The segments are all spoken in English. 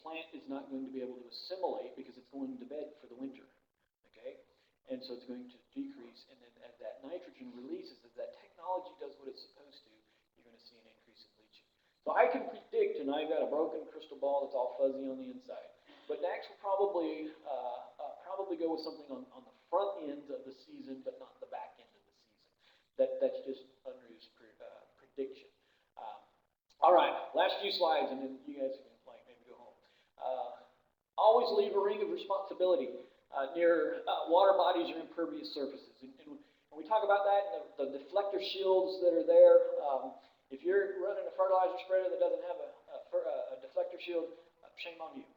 plant is not going to be able to assimilate because it's going to bed for the winter. Okay? And so it's going to decrease. And then as that nitrogen releases, as that technology does what it's supposed to, you're going to see an increase in leaching. So I can predict, and I've got a broken crystal ball that's all fuzzy on the inside, but Dax will probably go with something on the front end of the season, but not the back end of the season. That's just Unruh's prediction. All right, last few slides, and then you guys can maybe go home. Always leave a ring of responsibility near water bodies or impervious surfaces. And when we talk about that, the deflector shields that are there, if you're running a fertilizer spreader that doesn't have a deflector shield, shame on you.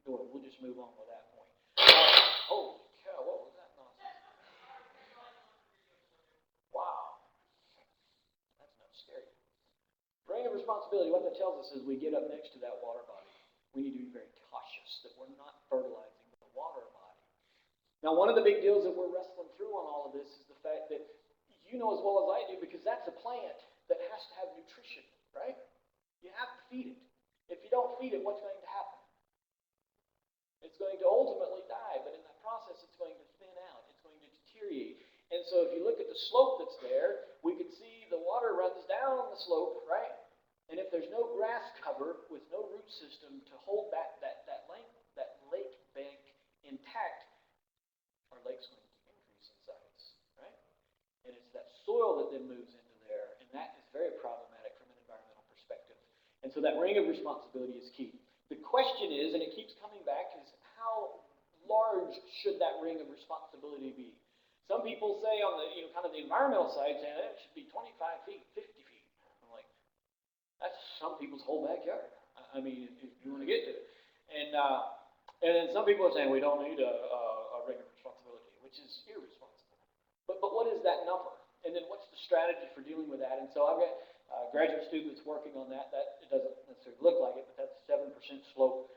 We'll just move on with that point. Holy cow, what was that nonsense? Wow. That's not scary. Ring of responsibility, what that tells us is we get up next to that water body. We need to be very cautious that we're not fertilizing the water body. Now, one of the big deals that we're wrestling through on all of this is the fact that you know as well as I do, because that's a plant that has to have nutrition, right? You have to feed it. If you don't feed it, what's going to happen? It's going to ultimately die, but in that process, it's going to thin out. It's going to deteriorate. And so if you look at the slope that's there, we can see the water runs down the slope, right? And if there's no grass cover with no root system to hold that lake bank intact, our lake's going to increase in size, right? And it's that soil that then moves into there, and that is very problematic from an environmental perspective. And so that ring of responsibility is key. The question is, and it keeps coming back, is how large should that ring of responsibility be? Some people say on the kind of the environmental side, saying it should be 25 feet, 50 feet. I'm like, that's some people's whole backyard. I mean, if you want to get to it. And then some people are saying we don't need a ring of responsibility, which is irresponsible. But what is that number? And then what's the strategy for dealing with that? And so I've got a graduate student that's working on that. It doesn't necessarily look like it, but that's 7% slope.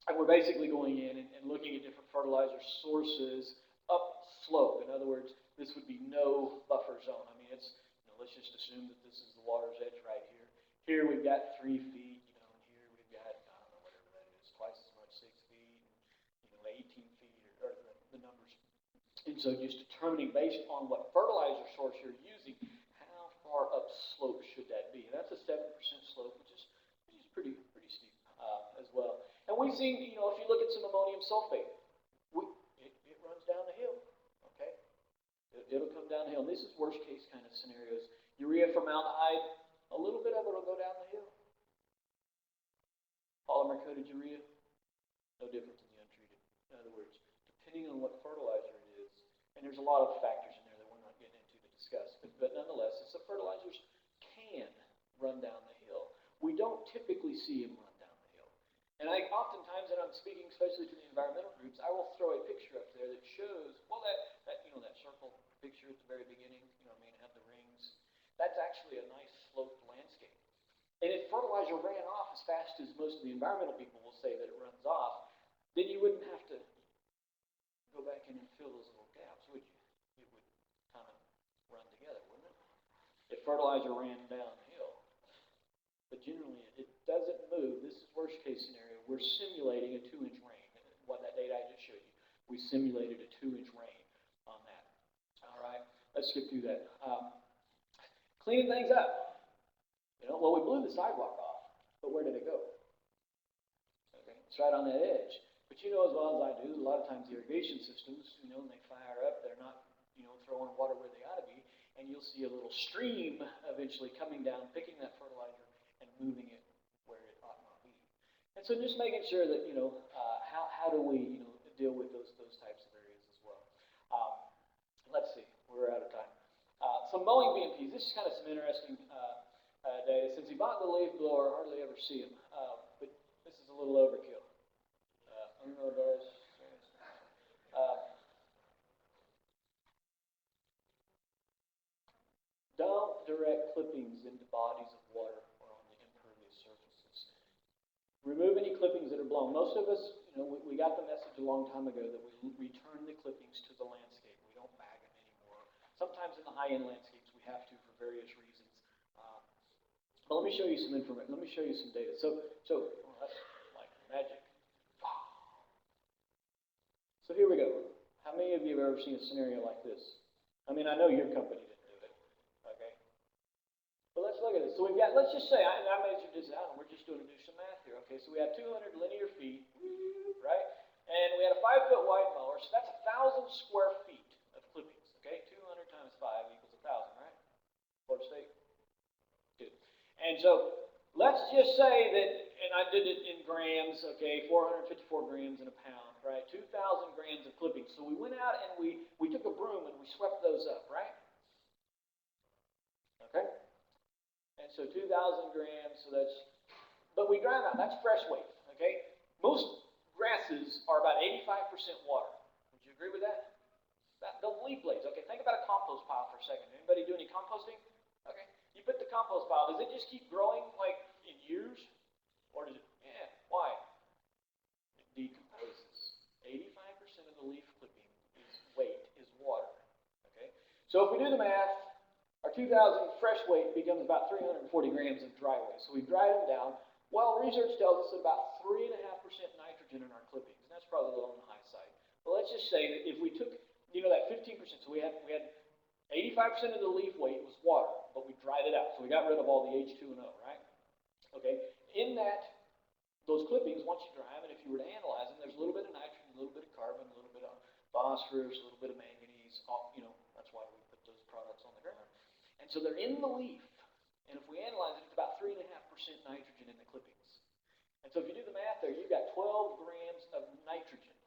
And we're basically going in and looking at different fertilizer sources up slope. In other words, this would be no buffer zone. I mean, it's let's just assume that this is the water's edge right here. Here we've got 3 feet, and here we've got, I don't know, whatever that is, twice as much, 6 feet, and 18 feet, or the numbers. And so just determining based on what fertilizer source you're using, how far up slope should that be? And that's a 7% slope, which is pretty steep as well. And we've seen, if you look at some ammonium sulfate, it runs down the hill, okay? It'll come down the hill. And this is worst case kind of scenarios. Urea formaldehyde, a little bit of it will go down the hill. Polymer coated urea, no different than the untreated. In other words, depending on what fertilizer it is, and there's a lot of factors in there that we're not getting into to discuss, but nonetheless, the fertilizers can run down the hill. We don't typically see them run down the hill. And I oftentimes, when I'm speaking, especially to the environmental groups, I will throw a picture up there that shows, well, that circle picture at the very beginning, have the rings. That's actually a nice sloped landscape. And if fertilizer ran off as fast as most of the environmental people will say that it runs off, then you wouldn't have to go back in and fill those little gaps, would you? It would kind of run together, wouldn't it? If fertilizer ran downhill. But generally, it doesn't move. This is worst case scenario. We're simulating a 2-inch rain. What that data I just showed you, we simulated a 2-inch rain on that. All right, let's skip through that. Cleaning things up. Well, we blew the sidewalk off, but where did it go? Okay, it's right on that edge. But as well as I do, a lot of times the irrigation systems, when they fire up, they're not, throwing water where they ought to be, and you'll see a little stream eventually coming down, picking that fertilizer and moving it where it ought not be. And so just making sure that, how do we, deal with those types of areas as well. Let's see, we're out of time. Some mowing BMPs. This is kind of some interesting data. Since he bought the leaf blower, I hardly ever see him. But this is a little overkill. Don't direct clippings into bodies of water or on the impervious surfaces. Remove any clippings that are blown. Most of us, we got the message a long time ago that we return the clippings to the landscape. We don't bag them anymore. Sometimes in the high-end landscapes we have to for various reasons. But let me show you some information. Let me show you some data. So well, that's like magic. So here we go. How many of you have ever seen a scenario like this? I mean, I know your company didn't do it, okay? But let's look at this. So we've got, let's just say, I measured this out, and we're just doing to do some math here, okay? So we have 200 linear feet, right? And we had a 5-foot wide mower, so that's 1,000 square feet of clippings, okay? 200 times 5 equals 1,000, right? Florida State? Good. And so let's just say that, and I did it in grams, okay, 454 grams in a pound, right? 2,000 grams of clippings. So we went out and we took a broom and we swept those up, right? Okay? And so 2,000 grams, so that's, but we dry them out. That's fresh weight, okay? Most grasses are about 85% water. Would you agree with that? The leaf blades, okay? Think about a compost pile for a second. Anybody do any composting? Okay. You put the compost pile, does it just keep growing like in years? Or does it, yeah, why? It decomposes. 85% of the leaf clipping weight is water, okay? So if we do the math, our 2,000 fresh weight becomes about 340 grams of dry weight. So we dried them down. Well, research tells us about 3.5% nitrogen in our clippings, and that's probably a little on the high side. But let's just say that if we took, you know, that 15%, so we had 85% of the leaf weight was water, but we dried it out. So we got rid of all the H2O, right? Okay. In that, those clippings, once you dry them, and if you were to analyze them, there's a little bit of nitrogen, a little bit of carbon, a little bit of phosphorus, a little bit of manganese. You know, that's why we put those products on the ground. And so they're in the leaf. And if we analyze it, it's about 3.5% nitrogen in the clippings. And so if you do the math there, you've got 12 grams of nitrogen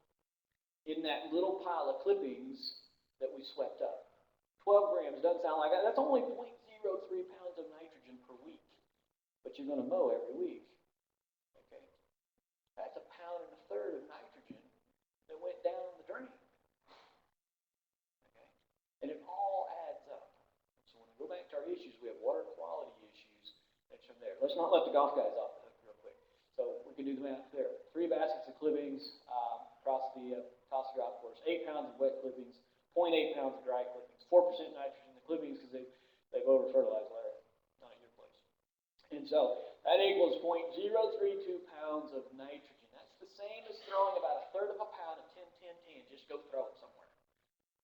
in that little pile of clippings that we swept up. 12 grams doesn't sound like that. That's only 0.03 pounds of nitrogen per week. But you're going to mow every week. Okay? That's 1.25 pounds of nitrogen that went down the drain. Okay? And it all adds up. So when we go back to our issues, we have water quality issues. That's from there. Let's not let the golf guys off the hook real quick. So we can do the math there. 3 baskets of clippings across the toss golf course. 8 pounds of wet clippings. 0.8 pounds of dry clippings. 4% nitrogen in the clippings because they've over-fertilized, Larry. Not at your place. And so that equals 0.032 pounds of nitrogen. That's the same as throwing about 1/3 of a pound of 10-10-10. Just go throw it somewhere.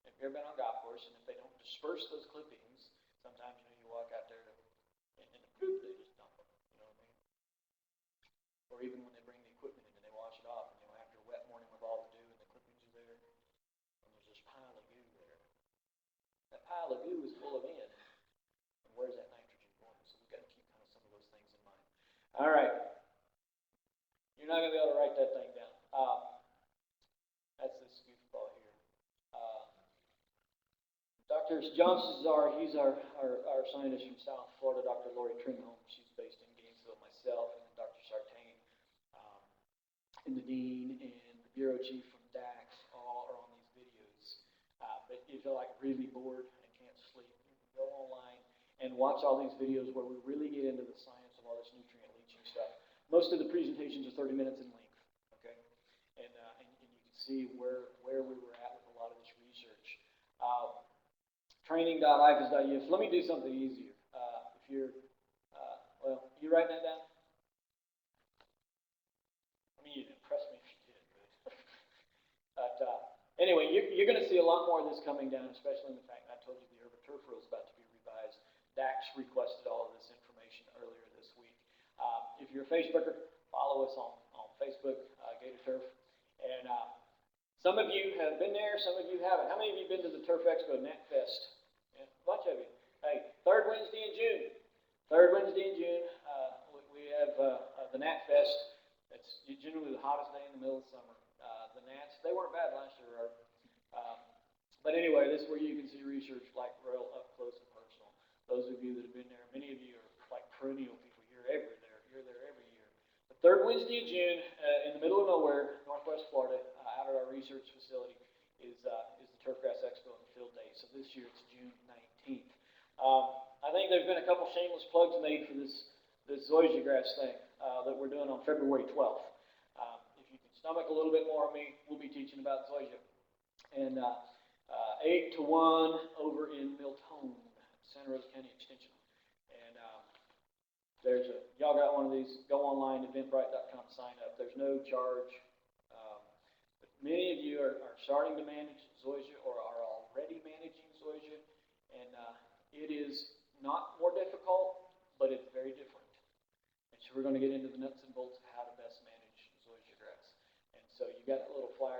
If you've ever been on a golf course, and if they don't disperse those clippings, sometimes you walk out there and they just dump them. You know what I mean? Or even when they bring the equipment in and they wash it off, and after a wet morning with all the dew and the clippings are there, and there's this pile of goo there. That pile of goo is full of N. And where's that nitrogen going? So we've got to keep kind of some of those things in mind. All right. You're not going to be able to write that thing down. That's this goofball here. Dr. John Cesar, he's our scientist from South Florida. Dr. Lori Trinholm, she's based in Gainesville, myself, and Dr. Sartain, and the dean and the bureau chief from DAX all are on these videos. But if you're like really bored and can't sleep, you can go online and watch all these videos where we really get into the science of all this nutrient leaching stuff. Most of the presentations are 30 minutes in length, okay? And you can see where we were at with a lot of this research. Training.ifas.us. Let me do something easier. If you're, well, you writing that down? I mean, you'd impress me if you did, but anyway, you're going to see a lot more of this coming down, especially in the fact that I told you the urban turf rule is about to be revised. DAX requested all of this information earlier this week. If you're a Facebooker, follow us on Facebook, Gator Turf. And some of you have been there, some of you haven't. How many of you have been to the Turf Expo, NatFest? Yeah, a bunch of you. Hey, third Wednesday in June. Third Wednesday in June, we have the NatFest. It's generally the hottest day in the middle of the summer. The Nats, they weren't bad last year. But anyway, this is where you can see research like real up close and personal. Those of you that have been there, many of you are like perennial people. You're there every year. The third Wednesday in June, in the middle of nowhere, Northwest Florida, out at our research facility, is the Turfgrass Expo and the Field Day. So this year it's June 19th. I think there's been a couple shameless plugs made for this zoysia grass thing that we're doing on February 12th. If you can stomach a little bit more of me, we'll be teaching about zoysia. And 8 to 1 over in Miltone, Santa Rosa County Extension. And y'all got one of these, go online, eventbrite.com, sign up. There's no charge. Um, but many of you are starting to manage Zoysia or are already managing Zoysia, and it is not more difficult, but it's very different. And so we're going to get into the nuts and bolts of how to best manage zoysia grass. And so you got that little flyer